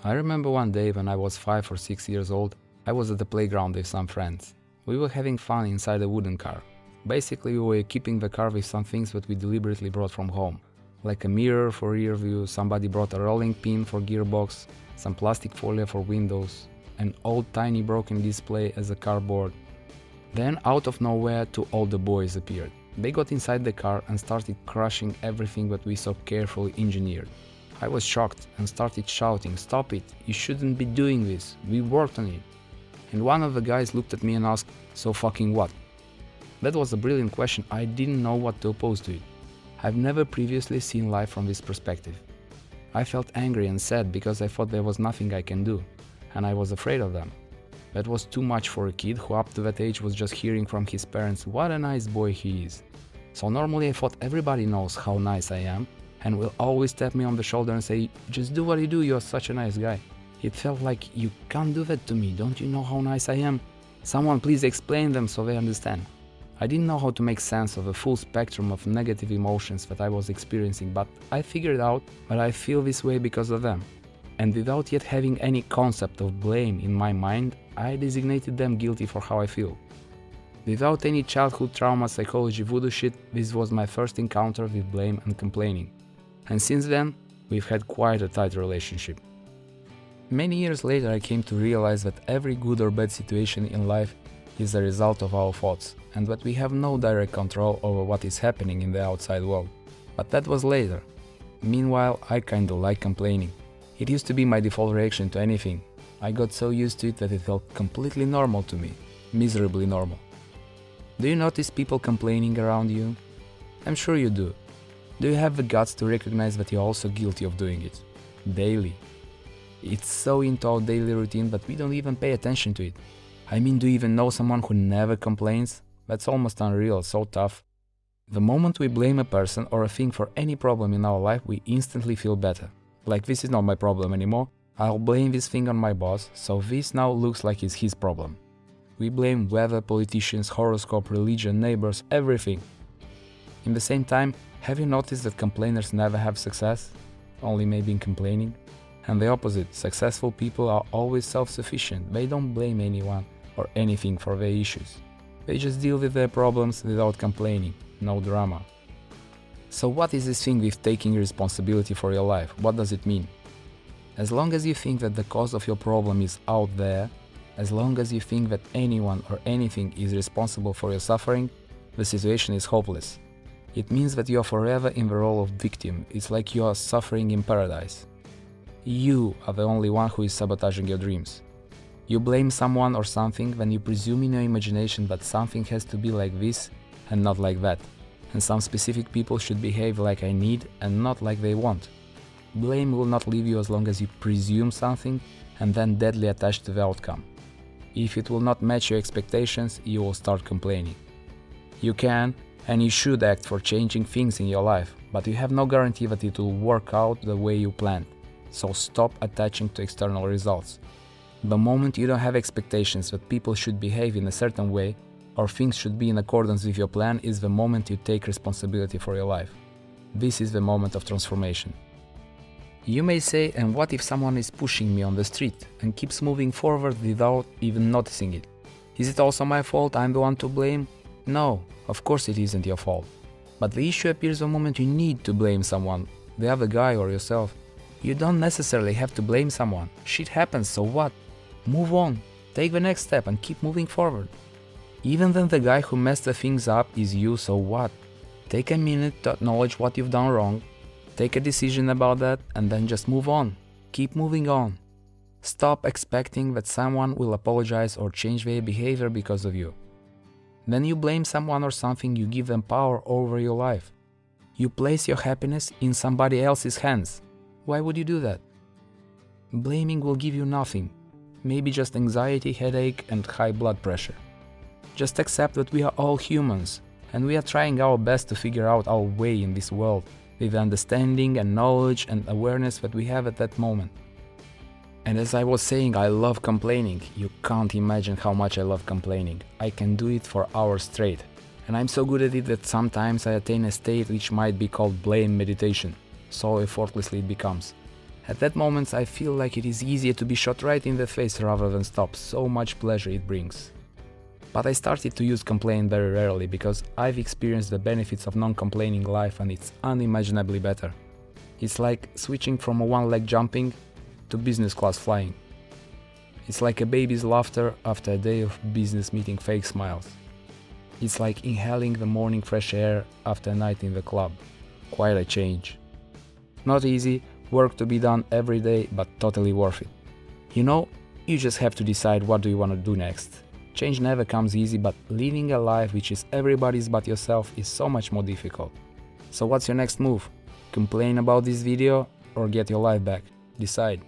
I remember one day when I was 5 or 6 years old, I was at the playground with some friends. We were having fun inside a wooden car. Basically, we were equipping the car with some things that we deliberately brought from home, like a mirror for rear view, somebody brought a rolling pin for gearbox, some plastic foil for windows, an old tiny broken display as a cardboard. Then out of nowhere, two older boys appeared. They got inside the car and started crushing everything that we so carefully engineered. I was shocked and started shouting, "Stop it, you shouldn't be doing this, we worked on it." And one of the guys looked at me and asked, "So fucking what?" That was a brilliant question. I didn't know what to oppose to it. I've never previously seen life from this perspective. I felt angry and sad because I thought there was nothing I can do, and I was afraid of them. That was too much for a kid who up to that age was just hearing from his parents what a nice boy he is. So normally I thought everybody knows how nice I am and will always tap me on the shoulder and say, "Just do what you do, you're such a nice guy." It felt like, "You can't do that to me, don't you know how nice I am? Someone please explain them so they understand." I didn't know how to make sense of the full spectrum of negative emotions that I was experiencing, but I figured out that I feel this way because of them. And without yet having any concept of blame in my mind, I designated them guilty for how I feel. Without any childhood trauma psychology voodoo shit, this was my first encounter with blame and complaining. And since then, we've had quite a tight relationship. Many years later, I came to realize that every good or bad situation in life is a result of our thoughts, and that we have no direct control over what is happening in the outside world. But that was later. Meanwhile, I kinda like complaining. It used to be my default reaction to anything. I got so used to it that it felt completely normal to me, miserably normal. Do you notice people complaining around you? I'm sure you do. Do you have the guts to recognize that you're also guilty of doing it? Daily. It's so into our daily routine that we don't even pay attention to it. I mean, do you even know someone who never complains? That's almost unreal, so tough. The moment we blame a person or a thing for any problem in our life, we instantly feel better. Like, this is not my problem anymore, I'll blame this thing on my boss, so this now looks like it's his problem. We blame weather, politicians, horoscope, religion, neighbors, everything. In the same time, have you noticed that complainers never have success? Only maybe in complaining? And the opposite, successful people are always self-sufficient, they don't blame anyone or anything for their issues. They just deal with their problems without complaining, no drama. So what is this thing with taking responsibility for your life? What does it mean? As long as you think that the cause of your problem is out there, as long as you think that anyone or anything is responsible for your suffering, the situation is hopeless. It means that you are forever in the role of victim. It's like you are suffering in paradise. You are the only one who is sabotaging your dreams. You blame someone or something when you presume in your imagination that something has to be like this and not like that, and some specific people should behave like I need and not like they want. Blame will not leave you as long as you presume something and then deadly attached to the outcome. If it will not match your expectations, you will start complaining. You can and you should act for changing things in your life, but you have no guarantee that it will work out the way you planned. So stop attaching to external results. The moment you don't have expectations that people should behave in a certain way or things should be in accordance with your plan is the moment you take responsibility for your life. This is the moment of transformation. You may say, and what if someone is pushing me on the street and keeps moving forward without even noticing it? Is it also my fault? I'm the one to blame? No, of course it isn't your fault. But the issue appears the moment you need to blame someone, the other guy or yourself. You don't necessarily have to blame someone. Shit happens, so what? Move on, take the next step and keep moving forward. Even then the guy who messed the things up is you, so what? Take a minute to acknowledge what you've done wrong, take a decision about that, and then just move on. Keep moving on. Stop expecting that someone will apologize or change their behavior because of you. When you blame someone or something, you give them power over your life. You place your happiness in somebody else's hands. Why would you do that? Blaming will give you nothing. Maybe just anxiety, headache, and high blood pressure. Just accept that we are all humans, and we are trying our best to figure out our way in this world with the understanding and knowledge and awareness that we have at that moment. And as I was saying, I love complaining. You can't imagine how much I love complaining. I can do it for hours straight. And I'm so good at it that sometimes I attain a state which might be called blame meditation. So effortlessly it becomes. At that moment I feel like it is easier to be shot right in the face rather than stop, so much pleasure it brings. But I started to use complain very rarely because I've experienced the benefits of non-complaining life and it's unimaginably better. It's like switching from a one-leg jumping to business class flying. It's like a baby's laughter after a day of business meeting fake smiles. It's like inhaling the morning fresh air after a night in the club. Quite a change. Not easy, work to be done every day, but totally worth it. You know, you just have to decide what do you want to do next. Change never comes easy, but living a life which is everybody's but yourself is so much more difficult. So what's your next move? Complain about this video or get your life back? Decide.